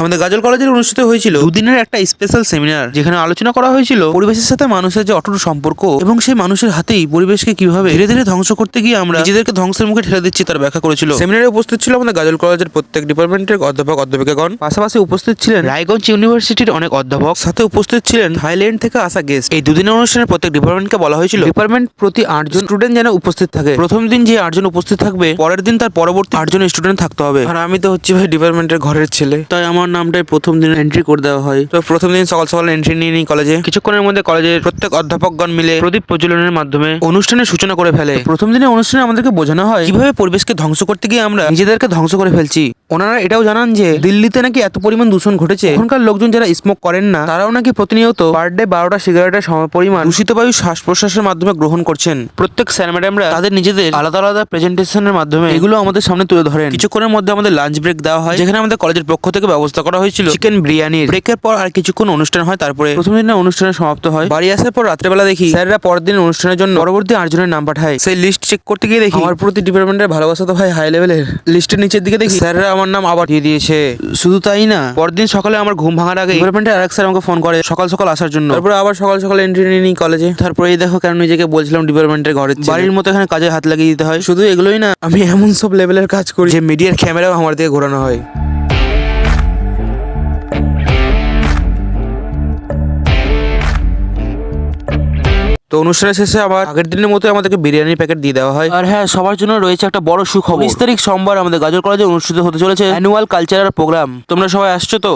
আমাদের গাজল কলেজের অনুষ্ঠিত হয়েছিল দুদিনের একটা স্পেশাল সেমিনার, যেখানে আলোচনা করা হয়েছিল পরিবেশের সাথে মানুষের যে অটুট সম্পর্ক এবং সেই মানুষের হাতেই পরিবেশকে কিভাবে ধীরে ধীরে ধ্বংস করতে গিয়ে আমরা নিজেদেরকে ধ্বংসের মুখে ঠেলে দিচ্ছি তার ব্যাখ্যা করেছিল। সেমিনারে উপস্থিত ছিল আমাদের গাজল কলেজের প্রত্যেক ডিপার্টমেন্টের অধ্যাপক অধ্যাপিকাগণ, পাশাপাশি উপস্থিত ছিলেন রায়গঞ্জ ইউনিভার্সিটির অনেক অধ্যাপক, সাথে উপস্থিত ছিলেন থাইল্যান্ড থেকে আসা গেস্ট। এই দুদিনের অনুষ্ঠানে প্রত্যেক ডিপার্টমেন্টকে বলা হয়েছিল ডিপার্টমেন্ট প্রতি 8 জন স্টুডেন্ট যেন উপস্থিত থাকে। প্রথম দিন যে 8 জন উপস্থিত থাকবে, পরের দিন তার পরবর্তী 8 জন স্টুডেন্ট থাকতে হবে। আর আমি তো হচ্ছি ভাই ডিপার্টমেন্টের ঘরের ছেলে, তাই আমার নামটাই প্রথম দিন এন্ট্রি করে দেওয়া হয়। তো প্রথম দিন সকাল সকাল এন্ট্রি নিয়ে নিই কলেজে। কিছুক্ষণের মধ্যে কলেজের প্রত্যেক অধ্যাপকগণ মিলে প্রদীপ প্রজ্বলনের মাধ্যমে অনুষ্ঠানের সূচনা করে ফেলে। প্রথম দিনের অনুষ্ঠানে আমাদেরকে বোঝানো হয় কিভাবে পরিবেশকে ধ্বংস করতে গিয়ে আমরা নিজেদেরকে ধ্বংস করে ফেলছি। ওনারা এটাও জানান যে দিল্লিতে নাকি এত পরিমাণ দূষণ ঘটেছে, ওখানকার লোকজন যারা স্মোক করেন না তারাও নাকি প্রতিনিয়ত পার ডে 12টা সিগারেটের সমপরিমাণ দূষিত বায়ু শ্বাস প্রশ্বাসের মাধ্যমে গ্রহণ করছেন। প্রত্যেক স্যার ম্যাডামরা তাদের নিজেদের আলাদা আলাদা প্রেজেন্টেশনের মাধ্যমে এগুলো আমাদের সামনে তুলে ধরেন। কিছুক্ষণের মধ্যে আমাদের লাঞ্চ ব্রেক দেওয়া হয়, যেখানে আমাদের কলেজের পক্ষ থেকে ব্যবস্থা করা হয়েছিল চিকেন বিরিয়ানির। ব্রেকের পর আর কিছুক্ষণ অনুষ্ঠান হয়, তারপরে প্রথম দিনের অনুষ্ঠানের সমাপ্ত হয়। বাড়ি আসার পর রাত্রেবেলা দেখি স্যাররা পরের দিন অনুষ্ঠানের জন্য পরবর্তী 8 জনের নাম পাঠায়। সেই লিস্ট চেক করতে গিয়ে দেখি আমার প্রতি ডিপার্টমেন্টের ভালোবাসা তো ভাই হাই লেভেলের। লিস্টের নিচের দিকে দেখি স্যাররা আমার নাম আবার দিয়ে দিয়েছে। শুধু তাই না, পরের দিন সকালে আমার ঘুম ভাঙার আগে ডিপার্টমেন্টের আরেক স্যার আমাকে ফোন করে সকাল সকাল আসার জন্য। তারপরে আবার সকাল সকাল এন্ট্রি নিয়ে নিই কলেজে। তারপরে এই দেখো কেন নিজেকে বলছিলাম ডিপার্টমেন্টের ঘরের বাড়ির মতো এখানে কাজে হাত লাগিয়ে দিতে হয়। শুধু এগুলোই না, আমি এমন সব লেভেলের কাজ করি যে মিডিয়ার ক্যামেরাও আমার দিকে ঘোরানো হয়। তো অনুষ্ঠানের শেষে আবার আগের দিনের মতো আমাদেরকে বিরিয়ানির প্যাকেট দিয়ে দেওয়া হয়। আর হ্যাঁ, সবার জন্য রয়েছে একটা বড় সুখবর। 19 তারিখ সোমবার আমাদের গাজল কলেজে অনুষ্ঠিত হতে চলেছে অ্যানুয়াল কালচারাল প্রোগ্রাম। তোমরা সবাই আসছো তো?